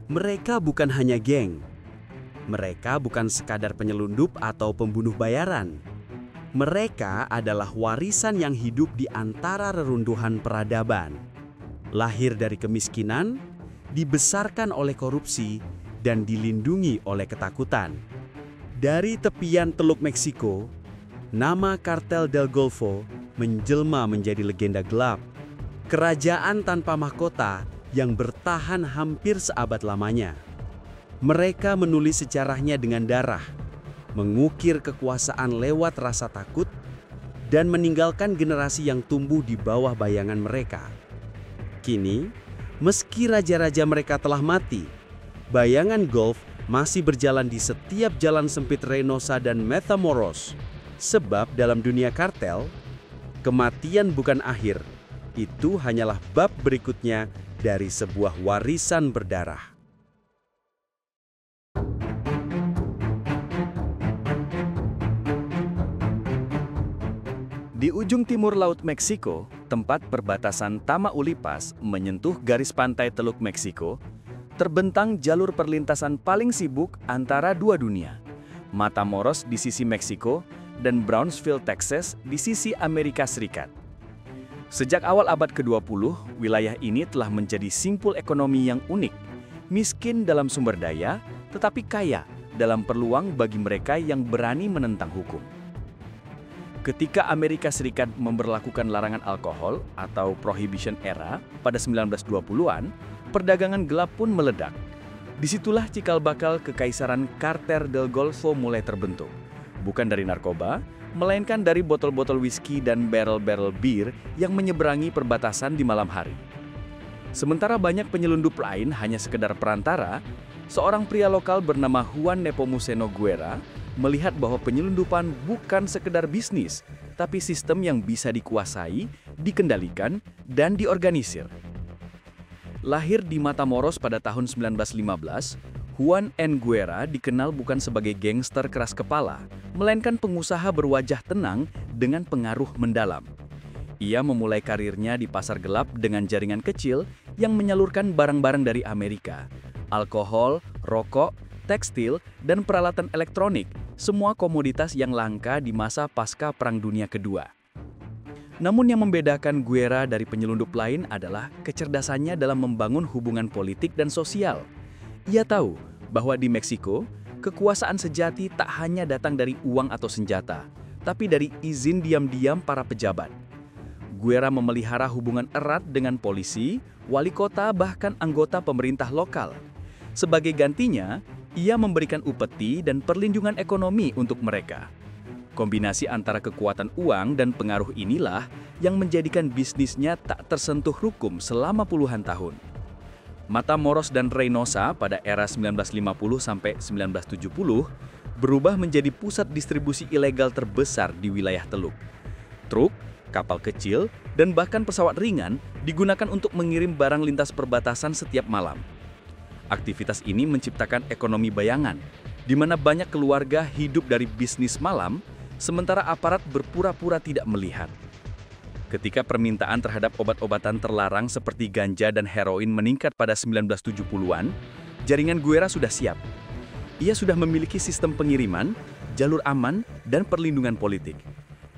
Mereka bukan hanya geng. Mereka bukan sekadar penyelundup atau pembunuh bayaran. Mereka adalah warisan yang hidup di antara reruntuhan peradaban. Lahir dari kemiskinan, dibesarkan oleh korupsi, dan dilindungi oleh ketakutan. Dari tepian Teluk Meksiko, nama Kartel del Golfo menjelma menjadi legenda gelap. Kerajaan tanpa mahkota yang bertahan hampir seabad lamanya. Mereka menulis sejarahnya dengan darah, mengukir kekuasaan lewat rasa takut, dan meninggalkan generasi yang tumbuh di bawah bayangan mereka. Kini, meski raja-raja mereka telah mati, bayangan Gulf masih berjalan di setiap jalan sempit Reynosa dan Matamoros. Sebab dalam dunia kartel, kematian bukan akhir. Itu hanyalah bab berikutnya dari sebuah warisan berdarah. Di ujung timur Laut Meksiko, tempat perbatasan Tamaulipas menyentuh garis pantai Teluk Meksiko, terbentang jalur perlintasan paling sibuk antara dua dunia. Matamoros di sisi Meksiko dan Brownsville, Texas di sisi Amerika Serikat. Sejak awal abad ke-20, wilayah ini telah menjadi simpul ekonomi yang unik, miskin dalam sumber daya, tetapi kaya dalam peluang bagi mereka yang berani menentang hukum. Ketika Amerika Serikat memberlakukan larangan alkohol atau Prohibition Era pada 1920-an, perdagangan gelap pun meledak. Disitulah cikal bakal kekaisaran Kartel del Golfo mulai terbentuk. Bukan dari narkoba, melainkan dari botol-botol whisky dan barrel-barrel bir yang menyeberangi perbatasan di malam hari. Sementara banyak penyelundup lain hanya sekedar perantara, seorang pria lokal bernama Juan Nepomuceno Guerra melihat bahwa penyelundupan bukan sekedar bisnis, tapi sistem yang bisa dikuasai, dikendalikan, dan diorganisir. Lahir di Matamoros pada tahun 1915, Juan N. Guerra dikenal bukan sebagai gangster keras kepala, melainkan pengusaha berwajah tenang dengan pengaruh mendalam. Ia memulai karirnya di pasar gelap dengan jaringan kecil yang menyalurkan barang-barang dari Amerika, alkohol, rokok, tekstil, dan peralatan elektronik, semua komoditas yang langka di masa pasca Perang Dunia Kedua. Namun yang membedakan Guerra dari penyelundup lain adalah kecerdasannya dalam membangun hubungan politik dan sosial. Ia tahu bahwa di Meksiko, kekuasaan sejati tak hanya datang dari uang atau senjata, tapi dari izin diam-diam para pejabat. Guerra memelihara hubungan erat dengan polisi, wali kota, bahkan anggota pemerintah lokal. Sebagai gantinya, ia memberikan upeti dan perlindungan ekonomi untuk mereka. Kombinasi antara kekuatan uang dan pengaruh inilah yang menjadikan bisnisnya tak tersentuh hukum selama puluhan tahun. Matamoros dan Reynosa pada era 1950 sampai 1970 berubah menjadi pusat distribusi ilegal terbesar di wilayah Teluk. Truk, kapal kecil, dan bahkan pesawat ringan digunakan untuk mengirim barang lintas perbatasan setiap malam. Aktivitas ini menciptakan ekonomi bayangan, di mana banyak keluarga hidup dari bisnis malam, sementara aparat berpura-pura tidak melihat. Ketika permintaan terhadap obat-obatan terlarang seperti ganja dan heroin meningkat pada 1970-an, jaringan Guerra sudah siap. Ia sudah memiliki sistem pengiriman, jalur aman, dan perlindungan politik.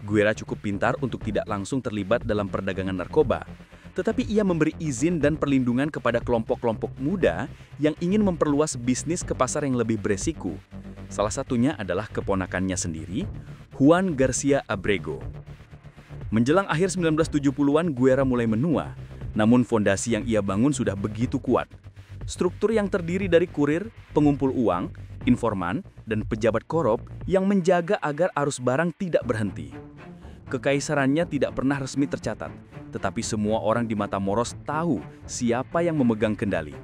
Guerra cukup pintar untuk tidak langsung terlibat dalam perdagangan narkoba, tetapi ia memberi izin dan perlindungan kepada kelompok-kelompok muda yang ingin memperluas bisnis ke pasar yang lebih beresiko. Salah satunya adalah keponakannya sendiri, Juan Garcia Abrego. Menjelang akhir 1970-an, Guerra mulai menua, namun fondasi yang ia bangun sudah begitu kuat. Struktur yang terdiri dari kurir, pengumpul uang, informan, dan pejabat korup yang menjaga agar arus barang tidak berhenti. Kekaisarannya tidak pernah resmi tercatat, tetapi semua orang di Matamoros tahu siapa yang memegang kendali.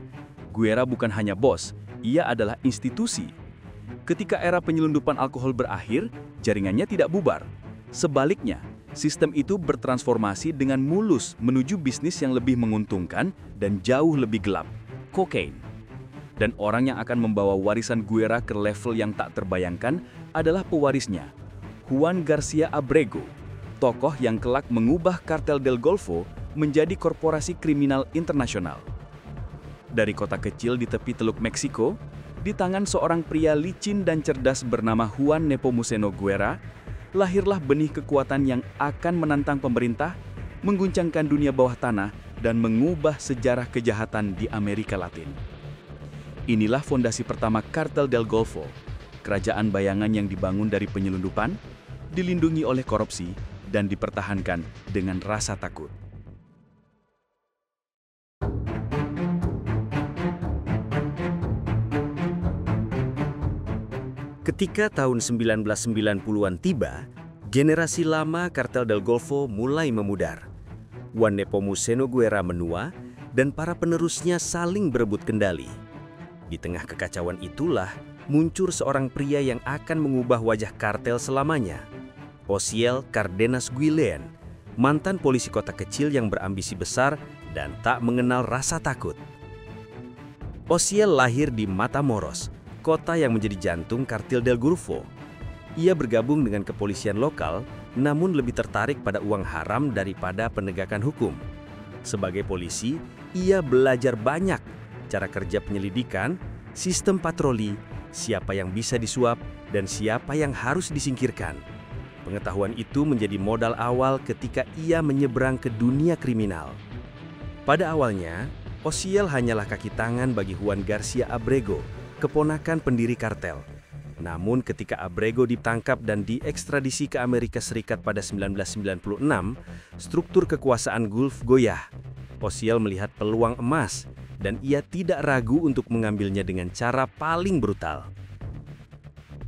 Guerra bukan hanya bos, ia adalah institusi. Ketika era penyelundupan alkohol berakhir, jaringannya tidak bubar. Sebaliknya, sistem itu bertransformasi dengan mulus menuju bisnis yang lebih menguntungkan dan jauh lebih gelap, kokain. Dan orang yang akan membawa warisan Guerra ke level yang tak terbayangkan adalah pewarisnya, Juan Garcia Abrego, tokoh yang kelak mengubah Kartel del Golfo menjadi korporasi kriminal internasional. Dari kota kecil di tepi Teluk Meksiko, di tangan seorang pria licin dan cerdas bernama Juan Nepomuceno Guerra, lahirlah benih kekuatan yang akan menantang pemerintah, mengguncangkan dunia bawah tanah, dan mengubah sejarah kejahatan di Amerika Latin. Inilah fondasi pertama Kartel del Golfo, kerajaan bayangan yang dibangun dari penyelundupan, dilindungi oleh korupsi, dan dipertahankan dengan rasa takut. Ketika tahun 1990-an tiba, generasi lama Kartel del Golfo mulai memudar. Juan Nepomuceno Guerra menua dan para penerusnya saling berebut kendali. Di tengah kekacauan itulah muncul seorang pria yang akan mengubah wajah kartel selamanya. Osiel Cardenas Guillen, mantan polisi kota kecil yang berambisi besar dan tak mengenal rasa takut. Osiel lahir di Matamoros, kota yang menjadi jantung Kartel del Golfo. Ia bergabung dengan kepolisian lokal, namun lebih tertarik pada uang haram daripada penegakan hukum. Sebagai polisi, ia belajar banyak cara kerja penyelidikan, sistem patroli, siapa yang bisa disuap, dan siapa yang harus disingkirkan. Pengetahuan itu menjadi modal awal ketika ia menyeberang ke dunia kriminal. Pada awalnya, Osiel hanyalah kaki tangan bagi Juan Garcia Abrego, keponakan pendiri kartel. Namun ketika Abrego ditangkap dan diekstradisi ke Amerika Serikat pada 1996, struktur kekuasaan Gulf goyah. Osiel melihat peluang emas dan ia tidak ragu untuk mengambilnya dengan cara paling brutal.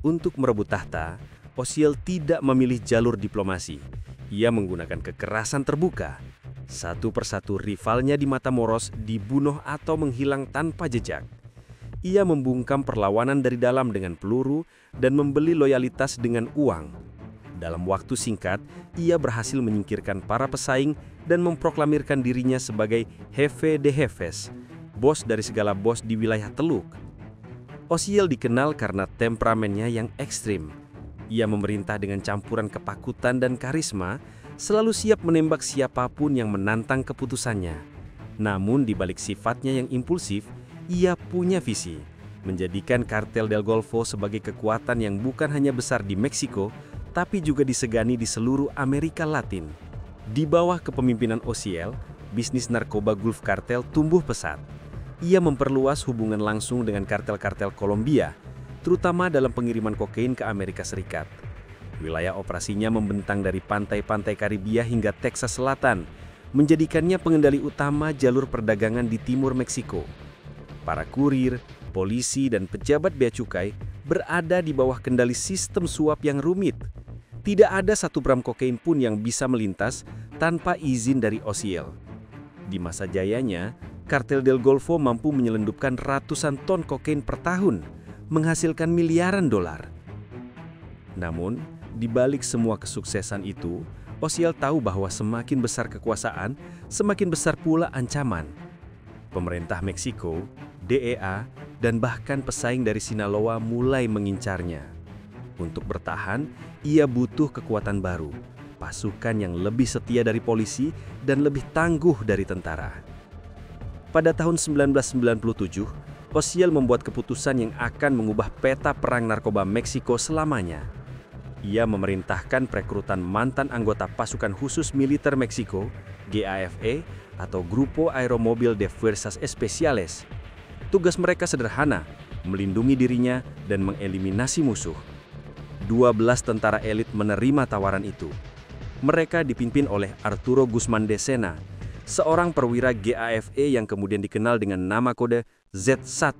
Untuk merebut tahta, Osiel tidak memilih jalur diplomasi. Ia menggunakan kekerasan terbuka. Satu persatu rivalnya di Matamoros dibunuh atau menghilang tanpa jejak. Ia membungkam perlawanan dari dalam dengan peluru dan membeli loyalitas dengan uang. Dalam waktu singkat, ia berhasil menyingkirkan para pesaing dan memproklamirkan dirinya sebagai Jefe de Jefes, bos dari segala bos di wilayah Teluk. Osiel dikenal karena temperamennya yang ekstrim. Ia memerintah dengan campuran kepakutan dan karisma, selalu siap menembak siapapun yang menantang keputusannya. Namun di balik sifatnya yang impulsif, ia punya visi, menjadikan Kartel del Golfo sebagai kekuatan yang bukan hanya besar di Meksiko, tapi juga disegani di seluruh Amerika Latin. Di bawah kepemimpinan Osiel, bisnis narkoba Gulf Kartel tumbuh pesat. Ia memperluas hubungan langsung dengan kartel-kartel Kolombia, terutama dalam pengiriman kokain ke Amerika Serikat. Wilayah operasinya membentang dari pantai-pantai Karibia hingga Texas Selatan, menjadikannya pengendali utama jalur perdagangan di timur Meksiko. Para kurir, polisi, dan pejabat bea cukai berada di bawah kendali sistem suap yang rumit. Tidak ada satu gram kokain pun yang bisa melintas tanpa izin dari Osiel. Di masa jayanya, Kartel del Golfo mampu menyelundupkan ratusan ton kokain per tahun, menghasilkan miliaran dolar. Namun, di balik semua kesuksesan itu, Osiel tahu bahwa semakin besar kekuasaan, semakin besar pula ancaman. Pemerintah Meksiko, DEA, dan bahkan pesaing dari Sinaloa mulai mengincarnya. Untuk bertahan, ia butuh kekuatan baru, pasukan yang lebih setia dari polisi dan lebih tangguh dari tentara. Pada tahun 1997, Osiel membuat keputusan yang akan mengubah peta perang narkoba Meksiko selamanya. Ia memerintahkan perekrutan mantan anggota pasukan khusus militer Meksiko, GAFE, atau Grupo Aeromobil de Fuerzas Especiales. Tugas mereka sederhana, melindungi dirinya dan mengeliminasi musuh. 12 tentara elit menerima tawaran itu. Mereka dipimpin oleh Arturo Guzmán de Sena, seorang perwira GAFE yang kemudian dikenal dengan nama kode Z1.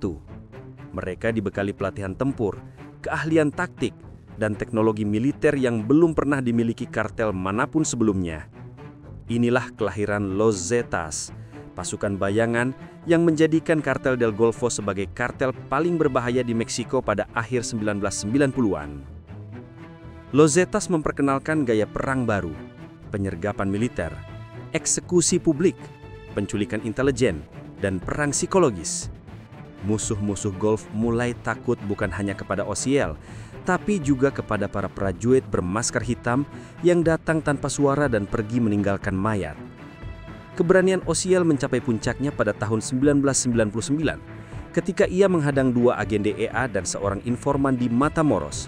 Mereka dibekali pelatihan tempur, keahlian taktik, dan teknologi militer yang belum pernah dimiliki kartel manapun sebelumnya. Inilah kelahiran Los Zetas, pasukan bayangan yang menjadikan Kartel del Golfo sebagai kartel paling berbahaya di Meksiko pada akhir 1990-an. Los Zetas memperkenalkan gaya perang baru, penyergapan militer, eksekusi publik, penculikan intelijen, dan perang psikologis. Musuh-musuh Gulf mulai takut bukan hanya kepada Osiel, tapi juga kepada para prajurit bermasker hitam yang datang tanpa suara dan pergi meninggalkan mayat. Keberanian Osiel mencapai puncaknya pada tahun 1999 ketika ia menghadang 2 agen DEA dan seorang informan di Matamoros.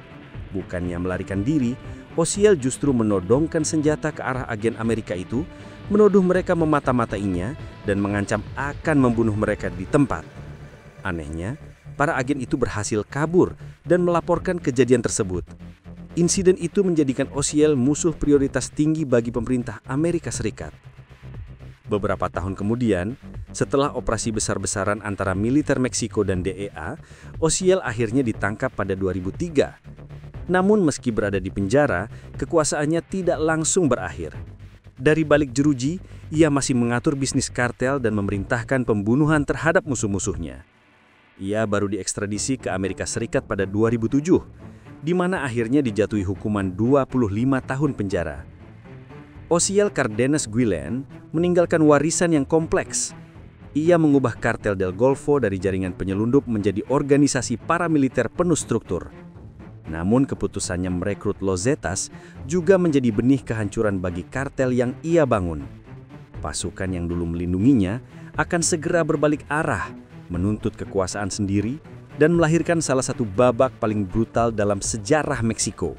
Bukannya melarikan diri, Osiel justru menodongkan senjata ke arah agen Amerika itu, menuduh mereka memata-matainya dan mengancam akan membunuh mereka di tempat. Anehnya, para agen itu berhasil kabur dan melaporkan kejadian tersebut. Insiden itu menjadikan Osiel musuh prioritas tinggi bagi pemerintah Amerika Serikat. Beberapa tahun kemudian, setelah operasi besar-besaran antara militer Meksiko dan DEA, Osiel akhirnya ditangkap pada 2003. Namun meski berada di penjara, kekuasaannya tidak langsung berakhir. Dari balik jeruji, ia masih mengatur bisnis kartel dan memerintahkan pembunuhan terhadap musuh-musuhnya. Ia baru diekstradisi ke Amerika Serikat pada 2007, di mana akhirnya dijatuhi hukuman 25 tahun penjara. Osiel Cardenas Guillen meninggalkan warisan yang kompleks. Ia mengubah kartel Del Golfo dari jaringan penyelundup menjadi organisasi paramiliter penuh struktur. Namun keputusannya merekrut Los Zetas juga menjadi benih kehancuran bagi kartel yang ia bangun. Pasukan yang dulu melindunginya akan segera berbalik arah, menuntut kekuasaan sendiri, dan melahirkan salah satu babak paling brutal dalam sejarah Meksiko.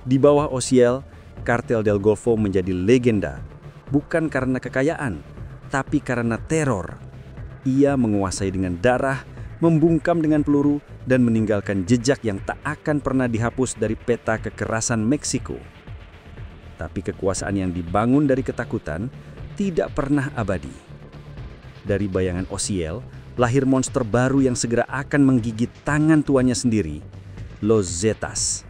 Di bawah Osiel, kartel Del Golfo menjadi legenda, bukan karena kekayaan, tapi karena teror. Ia menguasai dengan darah, membungkam dengan peluru, dan meninggalkan jejak yang tak akan pernah dihapus dari peta kekerasan Meksiko. Tapi kekuasaan yang dibangun dari ketakutan tidak pernah abadi. Dari bayangan Osiel, lahir monster baru yang segera akan menggigit tangan tuannya sendiri, Los Zetas.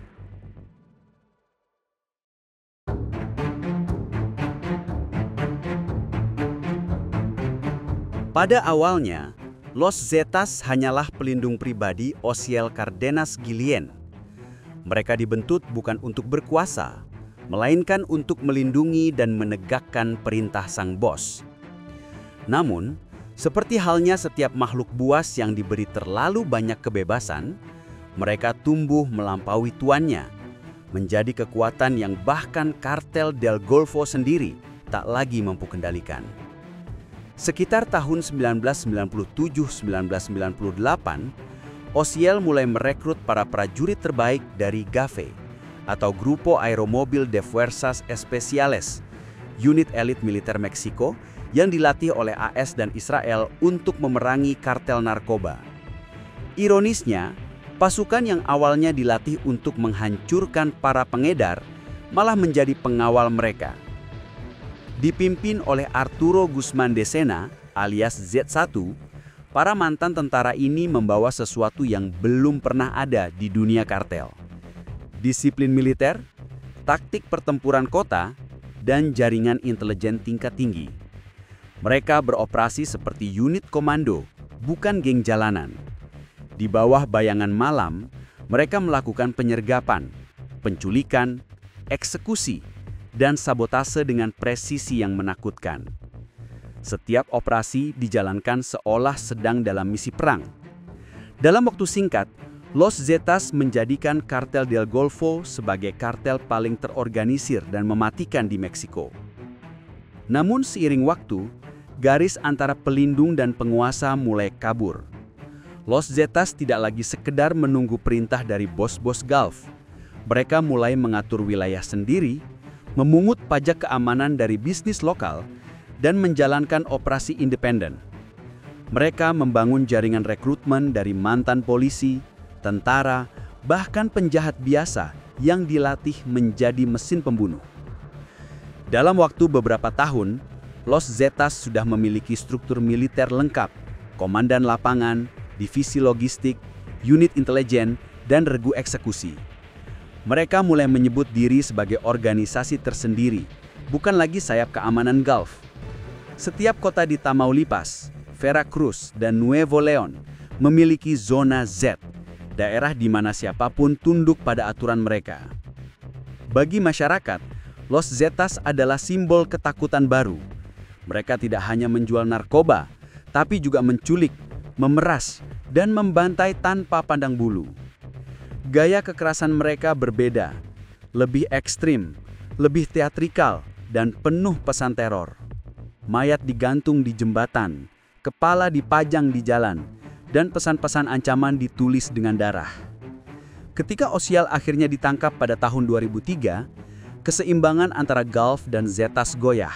Pada awalnya, Los Zetas hanyalah pelindung pribadi Osiel Cardenas Guillen. Mereka dibentuk bukan untuk berkuasa, melainkan untuk melindungi dan menegakkan perintah sang bos. Namun, seperti halnya setiap makhluk buas yang diberi terlalu banyak kebebasan, mereka tumbuh melampaui tuannya, menjadi kekuatan yang bahkan kartel Del Golfo sendiri tak lagi mampu kendalikan. Sekitar tahun 1997-1998, Osiel mulai merekrut para prajurit terbaik dari GAFE, atau Grupo Aeromóvil de Fuerzas Especiales, unit elit militer Meksiko yang dilatih oleh AS dan Israel untuk memerangi kartel narkoba. Ironisnya, pasukan yang awalnya dilatih untuk menghancurkan para pengedar malah menjadi pengawal mereka. Dipimpin oleh Arturo Guzmán de Sena alias Z1, para mantan tentara ini membawa sesuatu yang belum pernah ada di dunia kartel. Disiplin militer, taktik pertempuran kota, dan jaringan intelijen tingkat tinggi. Mereka beroperasi seperti unit komando, bukan geng jalanan. Di bawah bayangan malam, mereka melakukan penyergapan, penculikan, eksekusi, dan sabotase dengan presisi yang menakutkan. Setiap operasi dijalankan seolah sedang dalam misi perang. Dalam waktu singkat, Los Zetas menjadikan kartel Del Golfo sebagai kartel paling terorganisir dan mematikan di Meksiko. Namun seiring waktu, garis antara pelindung dan penguasa mulai kabur. Los Zetas tidak lagi sekedar menunggu perintah dari bos-bos Gulf. Mereka mulai mengatur wilayah sendiri, memungut pajak keamanan dari bisnis lokal, dan menjalankan operasi independen. Mereka membangun jaringan rekrutmen dari mantan polisi, tentara, bahkan penjahat biasa yang dilatih menjadi mesin pembunuh. Dalam waktu beberapa tahun, Los Zetas sudah memiliki struktur militer lengkap, komandan lapangan, divisi logistik, unit intelijen, dan regu eksekusi. Mereka mulai menyebut diri sebagai organisasi tersendiri, bukan lagi sayap keamanan Gulf. Setiap kota di Tamaulipas, Veracruz, dan Nuevo León memiliki zona Z, daerah di mana siapapun tunduk pada aturan mereka. Bagi masyarakat, Los Zetas adalah simbol ketakutan baru. Mereka tidak hanya menjual narkoba, tapi juga menculik, memeras, dan membantai tanpa pandang bulu. Gaya kekerasan mereka berbeda, lebih ekstrim, lebih teatrikal, dan penuh pesan teror. mayat digantung di jembatan, kepala dipajang di jalan, dan pesan-pesan ancaman ditulis dengan darah. Ketika Osial akhirnya ditangkap pada tahun 2003, keseimbangan antara Gulf dan Zetas goyah.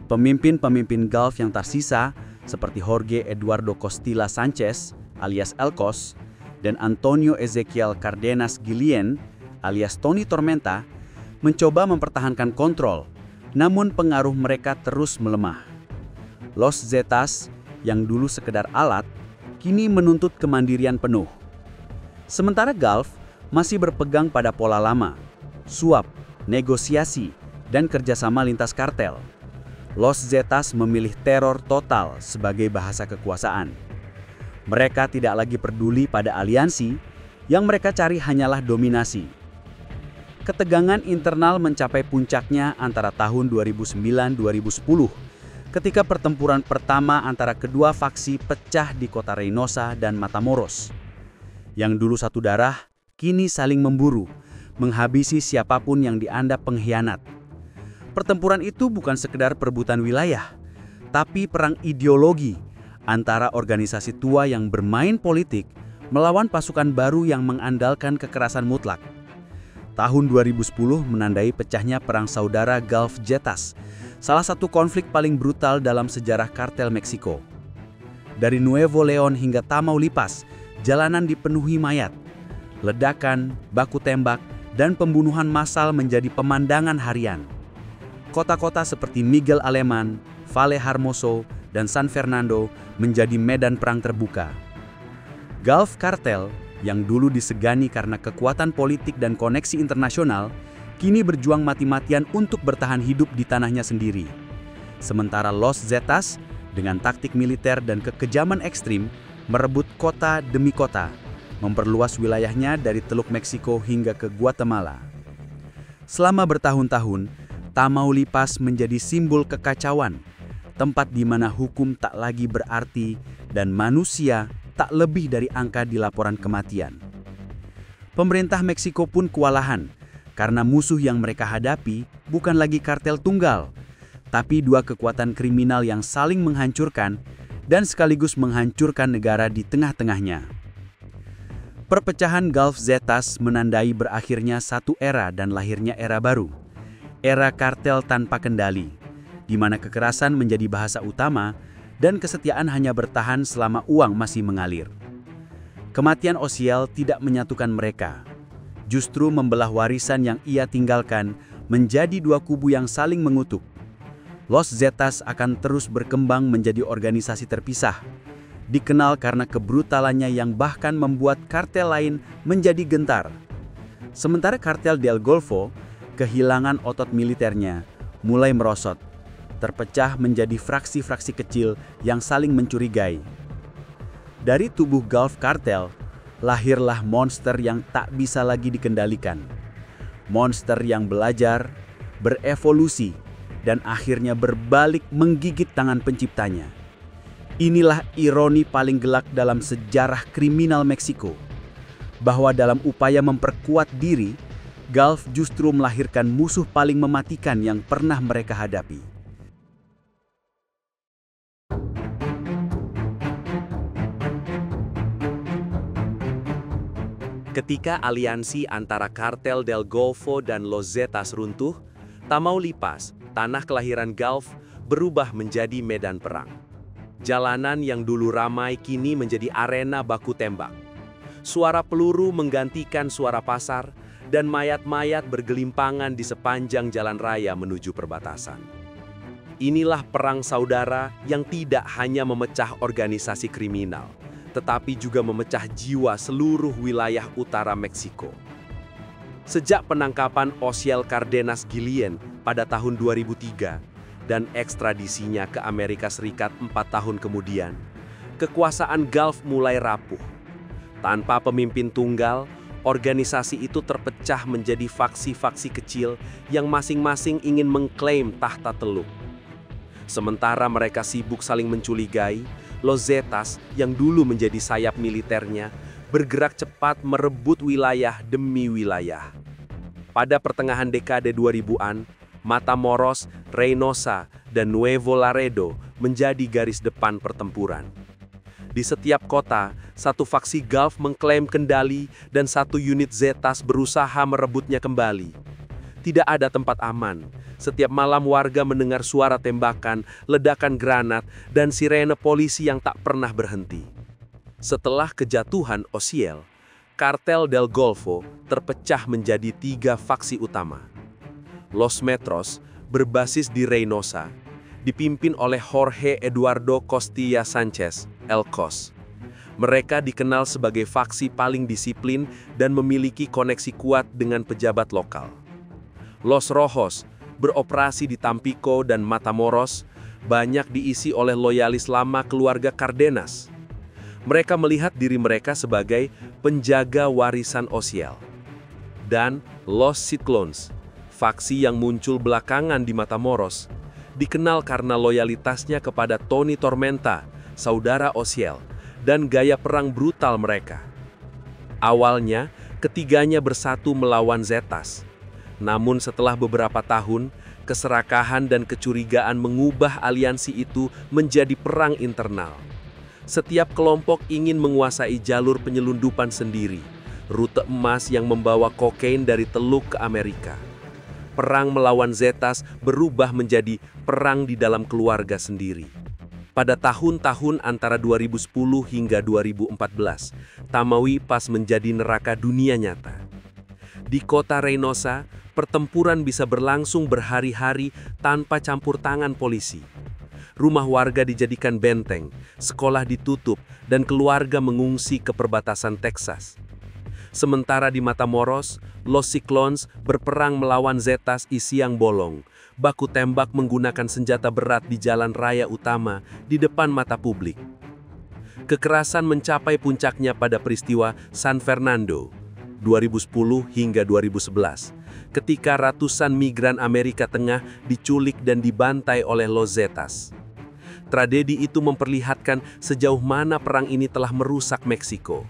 Pemimpin-pemimpin Gulf yang tersisa, seperti Jorge Eduardo Costilla Sanchez alias Elcos dan Antonio Ezequiel Cardenas Guillén alias Tony Tormenta, mencoba mempertahankan kontrol, namun pengaruh mereka terus melemah. Los Zetas, yang dulu sekedar alat, kini menuntut kemandirian penuh. Sementara Gulf masih berpegang pada pola lama, suap, negosiasi, dan kerjasama lintas kartel. Los Zetas memilih teror total sebagai bahasa kekuasaan. Mereka tidak lagi peduli pada aliansi, yang mereka cari hanyalah dominasi. Ketegangan internal mencapai puncaknya antara tahun 2009-2010, ketika pertempuran pertama antara kedua faksi pecah di kota Reynosa dan Matamoros. Yang dulu satu darah, kini saling memburu, menghabisi siapapun yang dianggap pengkhianat. Pertempuran itu bukan sekedar perebutan wilayah, tapi perang ideologi antara organisasi tua yang bermain politik melawan pasukan baru yang mengandalkan kekerasan mutlak. Tahun 2010 menandai pecahnya perang saudara Gulf Zetas, salah satu konflik paling brutal dalam sejarah kartel Meksiko. Dari Nuevo Leon hingga Tamaulipas, jalanan dipenuhi mayat. Ledakan, baku tembak, dan pembunuhan massal menjadi pemandangan harian. Kota-kota seperti Miguel Aleman, Valle Hermoso, dan San Fernando menjadi medan perang terbuka. Gulf Cartel, yang dulu disegani karena kekuatan politik dan koneksi internasional, kini berjuang mati-matian untuk bertahan hidup di tanahnya sendiri. Sementara Los Zetas, dengan taktik militer dan kekejaman ekstrim, merebut kota demi kota, memperluas wilayahnya dari Teluk Meksiko hingga ke Guatemala. Selama bertahun-tahun, Tamaulipas menjadi simbol kekacauan, tempat di mana hukum tak lagi berarti dan manusia tak lebih dari angka di laporan kematian. Pemerintah Meksiko pun kewalahan, karena musuh yang mereka hadapi bukan lagi kartel tunggal, tapi dua kekuatan kriminal yang saling menghancurkan dan sekaligus menghancurkan negara di tengah-tengahnya. Perpecahan Gulf Zetas menandai berakhirnya satu era dan lahirnya era baru. Era kartel tanpa kendali, di mana kekerasan menjadi bahasa utama dan kesetiaan hanya bertahan selama uang masih mengalir. Kematian Osial tidak menyatukan mereka, justru membelah warisan yang ia tinggalkan menjadi dua kubu yang saling mengutuk. Los Zetas akan terus berkembang menjadi organisasi terpisah, dikenal karena kebrutalannya yang bahkan membuat kartel lain menjadi gentar. Sementara kartel Del Golfo kehilangan otot militernya, mulai merosot, terpecah menjadi fraksi-fraksi kecil yang saling mencurigai. Dari tubuh Gulf Cartel, lahirlah monster yang tak bisa lagi dikendalikan. Monster yang belajar, berevolusi, dan akhirnya berbalik menggigit tangan penciptanya. Inilah ironi paling gelak dalam sejarah kriminal Meksiko, bahwa dalam upaya memperkuat diri, Gulf justru melahirkan musuh paling mematikan yang pernah mereka hadapi. Ketika aliansi antara kartel Del Golfo dan Los Zetas runtuh, Tamaulipas, tanah kelahiran Gulf, berubah menjadi medan perang. Jalanan yang dulu ramai kini menjadi arena baku tembak. Suara peluru menggantikan suara pasar, dan mayat-mayat bergelimpangan di sepanjang jalan raya menuju perbatasan. Inilah perang saudara yang tidak hanya memecah organisasi kriminal, tetapi juga memecah jiwa seluruh wilayah utara Meksiko. Sejak penangkapan Osial Cardenas Guillén pada tahun 2003 dan ekstradisinya ke Amerika Serikat 4 tahun kemudian, kekuasaan Gulf mulai rapuh. Tanpa pemimpin tunggal, organisasi itu terpecah menjadi faksi-faksi kecil yang masing-masing ingin mengklaim tahta Teluk. Sementara mereka sibuk saling mencurigai, Los Zetas yang dulu menjadi sayap militernya bergerak cepat merebut wilayah demi wilayah. Pada pertengahan dekade 2000-an, Matamoros, Reynosa, dan Nuevo Laredo menjadi garis depan pertempuran. Di setiap kota, satu faksi Gulf mengklaim kendali dan satu unit Zetas berusaha merebutnya kembali. Tidak ada tempat aman. Setiap malam warga mendengar suara tembakan, ledakan granat, dan sirene polisi yang tak pernah berhenti. Setelah kejatuhan Ociel, Kartel del Golfo terpecah menjadi 3 faksi utama. Los Metros berbasis di Reynosa, dipimpin oleh Jorge Eduardo Costilla Sanchez, El Cos. Mereka dikenal sebagai faksi paling disiplin dan memiliki koneksi kuat dengan pejabat lokal. Los Rojos beroperasi di Tampico dan Matamoros, banyak diisi oleh loyalis lama keluarga Cardenas. Mereka melihat diri mereka sebagai penjaga warisan Ociel. Dan Los Ciclones, faksi yang muncul belakangan di Matamoros, dikenal karena loyalitasnya kepada Tony Tormenta, saudara Ociel, dan gaya perang brutal mereka. Awalnya, ketiganya bersatu melawan Zetas. Namun setelah beberapa tahun, keserakahan dan kecurigaan mengubah aliansi itu menjadi perang internal. Setiap kelompok ingin menguasai jalur penyelundupan sendiri, rute emas yang membawa kokain dari Teluk ke Amerika. Perang melawan Zetas berubah menjadi perang di dalam keluarga sendiri. Pada tahun-tahun antara 2010 hingga 2014, Tamaulipas menjadi neraka dunia nyata. Di kota Reynosa, pertempuran bisa berlangsung berhari-hari tanpa campur tangan polisi. Rumah warga dijadikan benteng, sekolah ditutup, dan keluarga mengungsi ke perbatasan Texas. Sementara di Matamoros, Los Ciclones berperang melawan Zetas siang bolong, baku tembak menggunakan senjata berat di jalan raya utama di depan mata publik. Kekerasan mencapai puncaknya pada peristiwa San Fernando, 2010 hingga 2011, ketika ratusan migran Amerika Tengah diculik dan dibantai oleh Los Zetas. Tragedi itu memperlihatkan sejauh mana perang ini telah merusak Meksiko.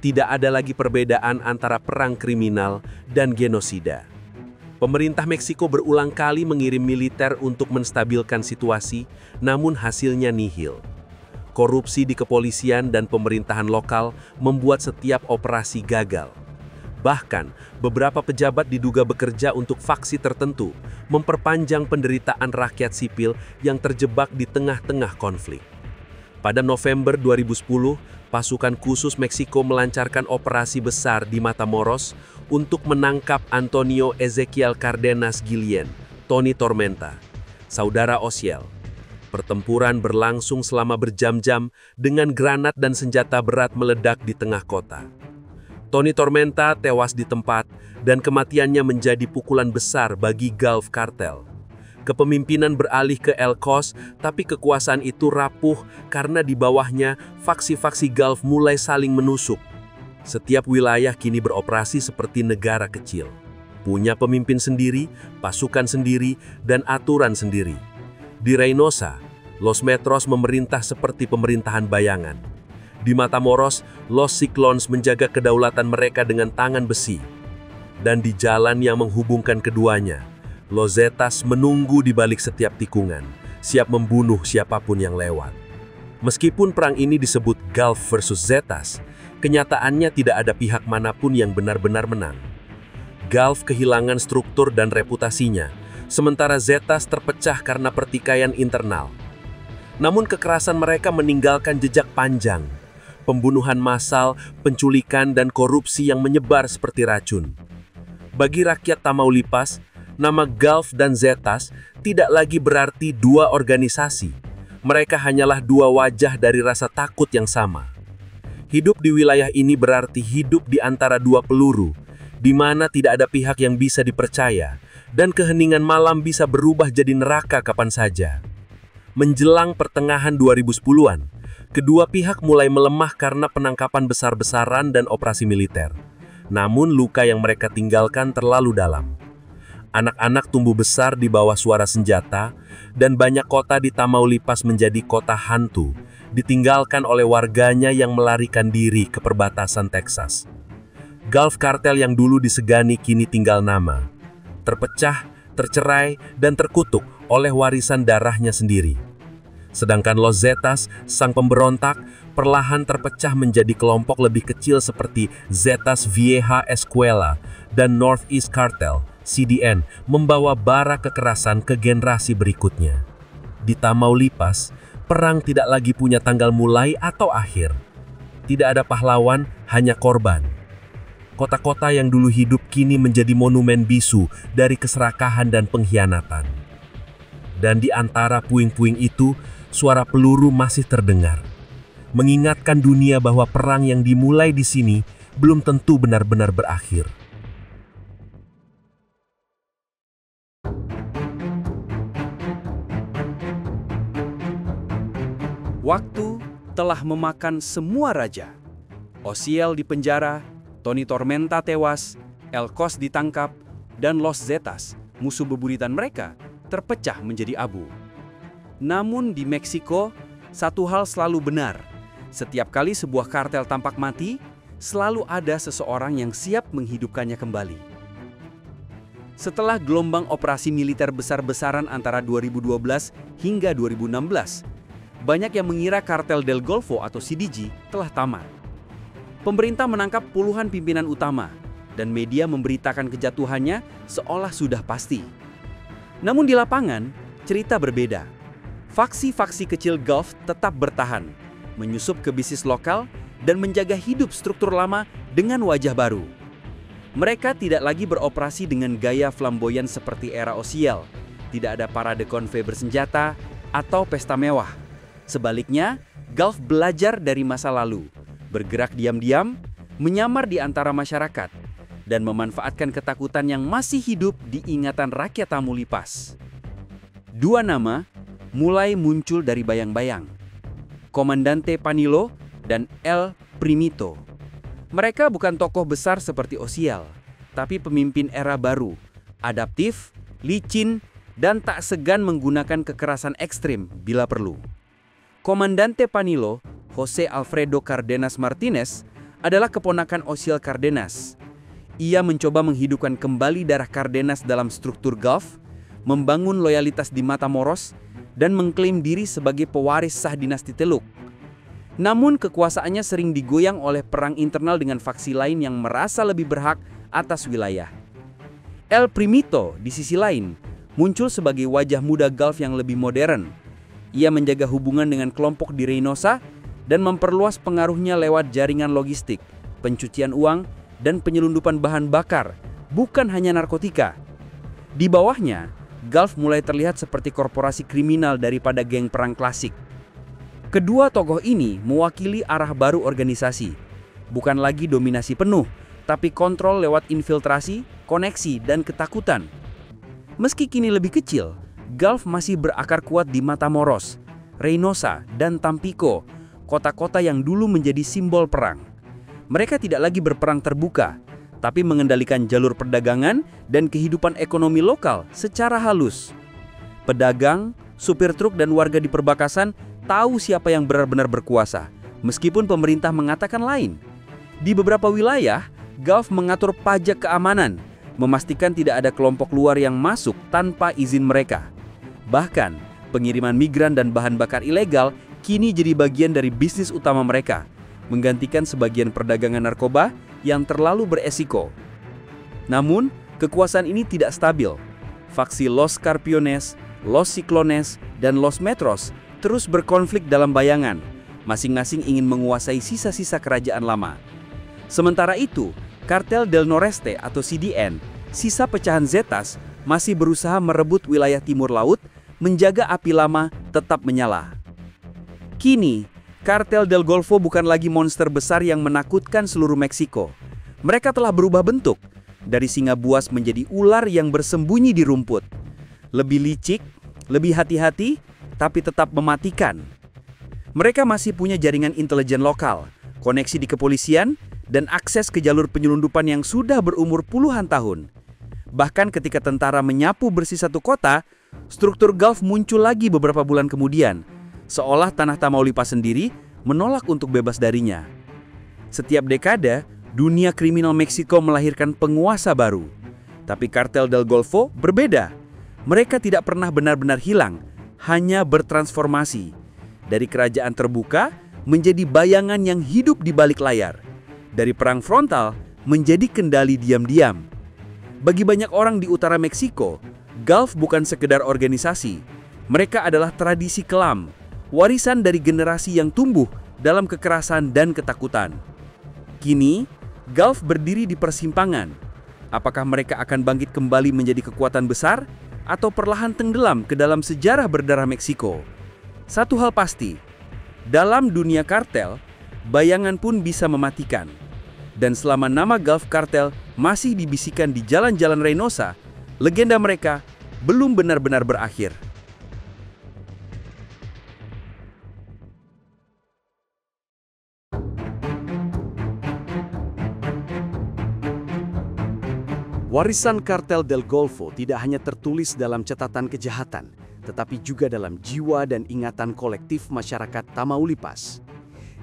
Tidak ada lagi perbedaan antara perang kriminal dan genosida. Pemerintah Meksiko berulang kali mengirim militer untuk menstabilkan situasi, namun hasilnya nihil. Korupsi di kepolisian dan pemerintahan lokal membuat setiap operasi gagal. Bahkan, beberapa pejabat diduga bekerja untuk faksi tertentu, memperpanjang penderitaan rakyat sipil yang terjebak di tengah-tengah konflik. Pada November 2010, pasukan khusus Meksiko melancarkan operasi besar di Matamoros untuk menangkap Antonio Ezequiel Cardenas Guillén, Tony Tormenta, saudara Ociel. Pertempuran berlangsung selama berjam-jam dengan granat dan senjata berat meledak di tengah kota. Tony Tormenta tewas di tempat dan kematiannya menjadi pukulan besar bagi Gulf Cartel. Kepemimpinan beralih ke El Cos, tapi kekuasaan itu rapuh karena di bawahnya faksi-faksi Gulf mulai saling menusuk. Setiap wilayah kini beroperasi seperti negara kecil. Punya pemimpin sendiri, pasukan sendiri, dan aturan sendiri. Di Reynosa, Los Metros memerintah seperti pemerintahan bayangan. Di Matamoros, Los Ciclones menjaga kedaulatan mereka dengan tangan besi. Dan di jalan yang menghubungkan keduanya, Los Zetas menunggu di balik setiap tikungan, siap membunuh siapapun yang lewat. Meskipun perang ini disebut Gulf versus Zetas, kenyataannya tidak ada pihak manapun yang benar-benar menang. Gulf kehilangan struktur dan reputasinya, sementara Zetas terpecah karena pertikaian internal. Namun kekerasan mereka meninggalkan jejak panjang. Pembunuhan massal, penculikan, dan korupsi yang menyebar seperti racun. Bagi rakyat Tamaulipas, nama Gulf dan Zetas tidak lagi berarti dua organisasi. Mereka hanyalah dua wajah dari rasa takut yang sama. Hidup di wilayah ini berarti hidup di antara dua peluru, di mana tidak ada pihak yang bisa dipercaya, dan keheningan malam bisa berubah jadi neraka kapan saja. Menjelang pertengahan 2010-an, kedua pihak mulai melemah karena penangkapan besar-besaran dan operasi militer. Namun luka yang mereka tinggalkan terlalu dalam. Anak-anak tumbuh besar di bawah suara senjata, dan banyak kota di Tamaulipas menjadi kota hantu, ditinggalkan oleh warganya yang melarikan diri ke perbatasan Texas. Gulf Cartel yang dulu disegani kini tinggal nama. Terpecah, tercerai, dan terkutuk oleh warisan darahnya sendiri. Sedangkan Los Zetas, sang pemberontak, perlahan terpecah menjadi kelompok lebih kecil seperti Zetas Vieja Escuela dan Northeast Cartel, CDN, membawa bara kekerasan ke generasi berikutnya. Di Tamaulipas, perang tidak lagi punya tanggal mulai atau akhir. Tidak ada pahlawan, hanya korban. Kota-kota yang dulu hidup kini menjadi monumen bisu dari keserakahan dan pengkhianatan. Dan di antara puing-puing itu, suara peluru masih terdengar, mengingatkan dunia bahwa perang yang dimulai di sini belum tentu benar-benar berakhir. Waktu telah memakan semua raja. Osiel dipenjara, Tony Tormenta tewas, Elcos ditangkap, dan Los Zetas, musuh bebuyutan mereka, terpecah menjadi abu. Namun di Meksiko, satu hal selalu benar. Setiap kali sebuah kartel tampak mati, selalu ada seseorang yang siap menghidupkannya kembali. Setelah gelombang operasi militer besar-besaran antara 2012 hingga 2016, banyak yang mengira kartel Del Golfo atau CDG telah tamat. Pemerintah menangkap puluhan pimpinan utama, dan media memberitakan kejatuhannya seolah sudah pasti. Namun di lapangan, cerita berbeda. Faksi-faksi kecil Gulf tetap bertahan, menyusup ke bisnis lokal, dan menjaga hidup struktur lama dengan wajah baru. Mereka tidak lagi beroperasi dengan gaya flamboyan seperti era Osiel. Tidak ada parade konvoy bersenjata atau pesta mewah. Sebaliknya, Gulf belajar dari masa lalu, bergerak diam-diam, menyamar di antara masyarakat, dan memanfaatkan ketakutan yang masih hidup di ingatan rakyat Tamaulipas. Dua nama mulai muncul dari bayang-bayang: Komandante Panilo dan El Primito. Mereka bukan tokoh besar seperti Osiel, tapi pemimpin era baru, adaptif, licin, dan tak segan menggunakan kekerasan ekstrim bila perlu. Komandante Panilo, Jose Alfredo Cardenas Martinez, adalah keponakan Osiel Cardenas. Ia mencoba menghidupkan kembali darah Cardenas dalam struktur Gulf, membangun loyalitas di Matamoros, dan mengklaim diri sebagai pewaris sah dinasti Teluk. Namun kekuasaannya sering digoyang oleh perang internal dengan faksi lain yang merasa lebih berhak atas wilayah. El Primito, di sisi lain, muncul sebagai wajah muda Gulf yang lebih modern. Ia menjaga hubungan dengan kelompok di Reynosa dan memperluas pengaruhnya lewat jaringan logistik, pencucian uang, dan penyelundupan bahan bakar, bukan hanya narkotika. Di bawahnya, Gulf mulai terlihat seperti korporasi kriminal daripada geng perang klasik. Kedua tokoh ini mewakili arah baru organisasi, bukan lagi dominasi penuh, tapi kontrol lewat infiltrasi, koneksi, dan ketakutan. Meski kini lebih kecil, Gulf masih berakar kuat di Matamoros, Reynosa, dan Tampico, kota-kota yang dulu menjadi simbol perang. Mereka tidak lagi berperang terbuka, tapi mengendalikan jalur perdagangan dan kehidupan ekonomi lokal secara halus. Pedagang, supir truk, dan warga di perbatasan tahu siapa yang benar-benar berkuasa, meskipun pemerintah mengatakan lain. Di beberapa wilayah, Gulf mengatur pajak keamanan, memastikan tidak ada kelompok luar yang masuk tanpa izin mereka. Bahkan, pengiriman migran dan bahan bakar ilegal kini jadi bagian dari bisnis utama mereka, menggantikan sebagian perdagangan narkoba yang terlalu beresiko. Namun, kekuasaan ini tidak stabil. Faksi Los Carpiones, Los Ciclones, dan Los Metros terus berkonflik dalam bayangan, masing-masing ingin menguasai sisa-sisa kerajaan lama. Sementara itu, Kartel del Noreste atau CDN, sisa pecahan Zetas, masih berusaha merebut wilayah timur laut, menjaga api lama tetap menyala. Kini, Kartel del Golfo bukan lagi monster besar yang menakutkan seluruh Meksiko. Mereka telah berubah bentuk, dari singa buas menjadi ular yang bersembunyi di rumput. Lebih licik, lebih hati-hati, tapi tetap mematikan. Mereka masih punya jaringan intelijen lokal, koneksi di kepolisian, dan akses ke jalur penyelundupan yang sudah berumur puluhan tahun. Bahkan ketika tentara menyapu bersih satu kota, struktur Gulf muncul lagi beberapa bulan kemudian, seolah tanah Tamaulipas sendiri menolak untuk bebas darinya. Setiap dekade, dunia kriminal Meksiko melahirkan penguasa baru. Tapi Kartel del Golfo berbeda. Mereka tidak pernah benar-benar hilang, hanya bertransformasi. Dari kerajaan terbuka menjadi bayangan yang hidup di balik layar. Dari perang frontal menjadi kendali diam-diam. Bagi banyak orang di utara Meksiko, Gulf bukan sekedar organisasi. Mereka adalah tradisi kelam, warisan dari generasi yang tumbuh dalam kekerasan dan ketakutan. Kini, Gulf berdiri di persimpangan. Apakah mereka akan bangkit kembali menjadi kekuatan besar atau perlahan tenggelam ke dalam sejarah berdarah Meksiko? Satu hal pasti, dalam dunia kartel, bayangan pun bisa mematikan. Dan selama nama Gulf Cartel masih dibisikkan di jalan-jalan Reynosa, legenda mereka belum benar-benar berakhir. Warisan Kartel del Golfo tidak hanya tertulis dalam catatan kejahatan, tetapi juga dalam jiwa dan ingatan kolektif masyarakat Tamaulipas.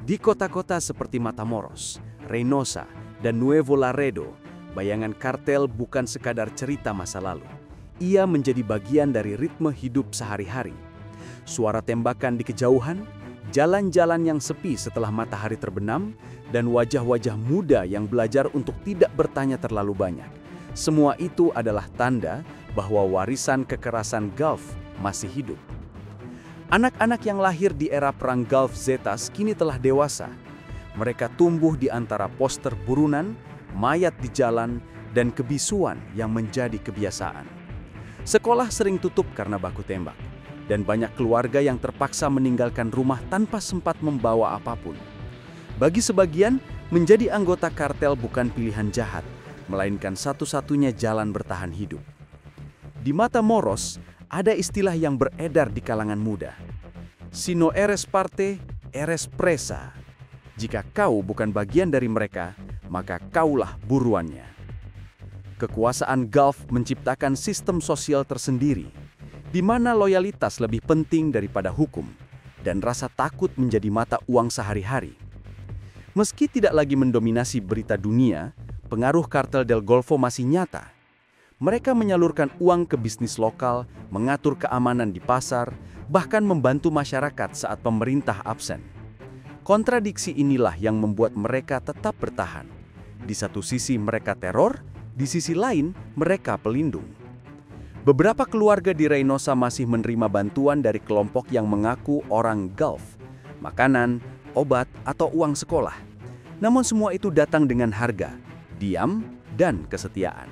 Di kota-kota seperti Matamoros, Reynosa, dan Nuevo Laredo, bayangan kartel bukan sekadar cerita masa lalu. Ia menjadi bagian dari ritme hidup sehari-hari. Suara tembakan di kejauhan, jalan-jalan yang sepi setelah matahari terbenam, dan wajah-wajah muda yang belajar untuk tidak bertanya terlalu banyak. Semua itu adalah tanda bahwa warisan kekerasan Gulf masih hidup. Anak-anak yang lahir di era Perang Gulf Zetas kini telah dewasa. Mereka tumbuh di antara poster burunan, mayat di jalan, dan kebisuan yang menjadi kebiasaan. Sekolah sering tutup karena baku tembak, dan banyak keluarga yang terpaksa meninggalkan rumah tanpa sempat membawa apapun. Bagi sebagian, menjadi anggota kartel bukan pilihan jahat, melainkan satu-satunya jalan bertahan hidup. Di Matamoros, ada istilah yang beredar di kalangan muda. Si no eres parte, eres presa. Jika kau bukan bagian dari mereka, maka kaulah buruannya. Kekuasaan Gulf menciptakan sistem sosial tersendiri, di mana loyalitas lebih penting daripada hukum, dan rasa takut menjadi mata uang sehari-hari. Meski tidak lagi mendominasi berita dunia, pengaruh kartel del Golfo masih nyata. Mereka menyalurkan uang ke bisnis lokal, mengatur keamanan di pasar, bahkan membantu masyarakat saat pemerintah absen. Kontradiksi inilah yang membuat mereka tetap bertahan. Di satu sisi mereka teror, di sisi lain mereka pelindung. Beberapa keluarga di Reynosa masih menerima bantuan dari kelompok yang mengaku orang Gulf, makanan, obat, atau uang sekolah. Namun semua itu datang dengan harga, diam, dan kesetiaan.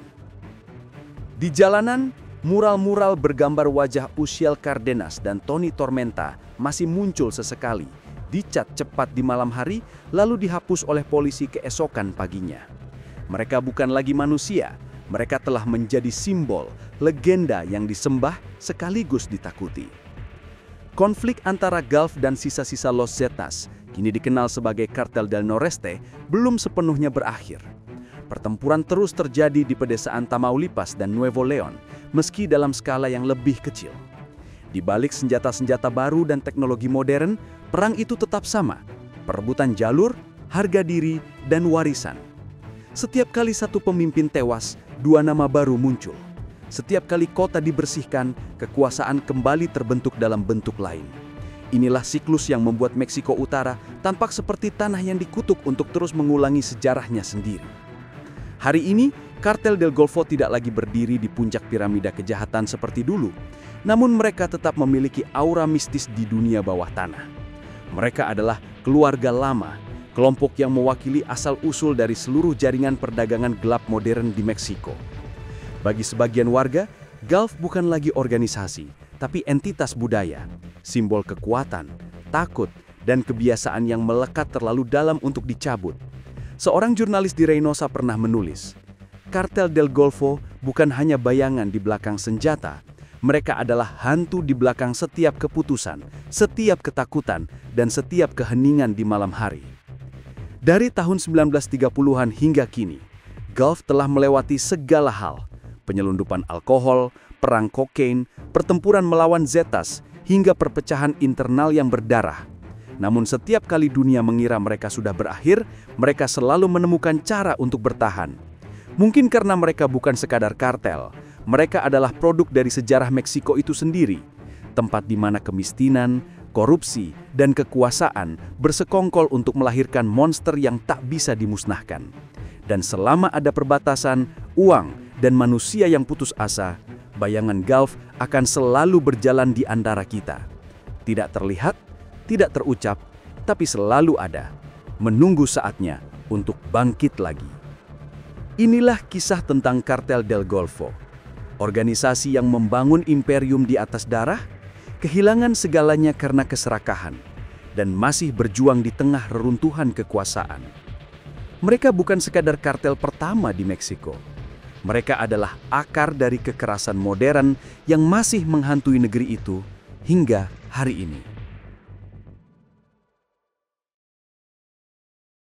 Di jalanan, mural-mural bergambar wajah Uciel Cardenas dan Tony Tormenta masih muncul sesekali, dicat cepat di malam hari, lalu dihapus oleh polisi keesokan paginya. Mereka bukan lagi manusia, mereka telah menjadi simbol, legenda yang disembah sekaligus ditakuti. Konflik antara Gulf dan sisa-sisa Los Zetas, kini dikenal sebagai Kartel del Noreste, belum sepenuhnya berakhir. Pertempuran terus terjadi di pedesaan Tamaulipas dan Nuevo Leon, meski dalam skala yang lebih kecil. Di balik senjata-senjata baru dan teknologi modern, perang itu tetap sama, perebutan jalur, harga diri, dan warisan. Setiap kali satu pemimpin tewas, dua nama baru muncul. Setiap kali kota dibersihkan, kekuasaan kembali terbentuk dalam bentuk lain. Inilah siklus yang membuat Meksiko Utara tampak seperti tanah yang dikutuk untuk terus mengulangi sejarahnya sendiri. Hari ini, Kartel del Golfo tidak lagi berdiri di puncak piramida kejahatan seperti dulu, namun mereka tetap memiliki aura mistis di dunia bawah tanah. Mereka adalah keluarga lama, kelompok yang mewakili asal-usul dari seluruh jaringan perdagangan gelap modern di Meksiko. Bagi sebagian warga, Gulf bukan lagi organisasi, tapi entitas budaya, simbol kekuatan, takut, dan kebiasaan yang melekat terlalu dalam untuk dicabut. Seorang jurnalis di Reynosa pernah menulis, Kartel del Golfo bukan hanya bayangan di belakang senjata, mereka adalah hantu di belakang setiap keputusan, setiap ketakutan, dan setiap keheningan di malam hari. Dari tahun 1930-an hingga kini, Gulf telah melewati segala hal, penyelundupan alkohol, perang kokain, pertempuran melawan Zetas, hingga perpecahan internal yang berdarah. Namun setiap kali dunia mengira mereka sudah berakhir, mereka selalu menemukan cara untuk bertahan. Mungkin karena mereka bukan sekadar kartel, Mereka adalah produk dari sejarah Meksiko itu sendiri, tempat di mana kemiskinan, korupsi, dan kekuasaan bersekongkol untuk melahirkan monster yang tak bisa dimusnahkan. Dan selama ada perbatasan, uang, dan manusia yang putus asa, bayangan Gulf akan selalu berjalan di antara kita. Tidak terlihat, tidak terucap, tapi selalu ada, menunggu saatnya untuk bangkit lagi. Inilah kisah tentang Kartel del Golfo, organisasi yang membangun imperium di atas darah, kehilangan segalanya karena keserakahan, dan masih berjuang di tengah reruntuhan kekuasaan. Mereka bukan sekadar kartel pertama di Meksiko. Mereka adalah akar dari kekerasan modern yang masih menghantui negeri itu hingga hari ini.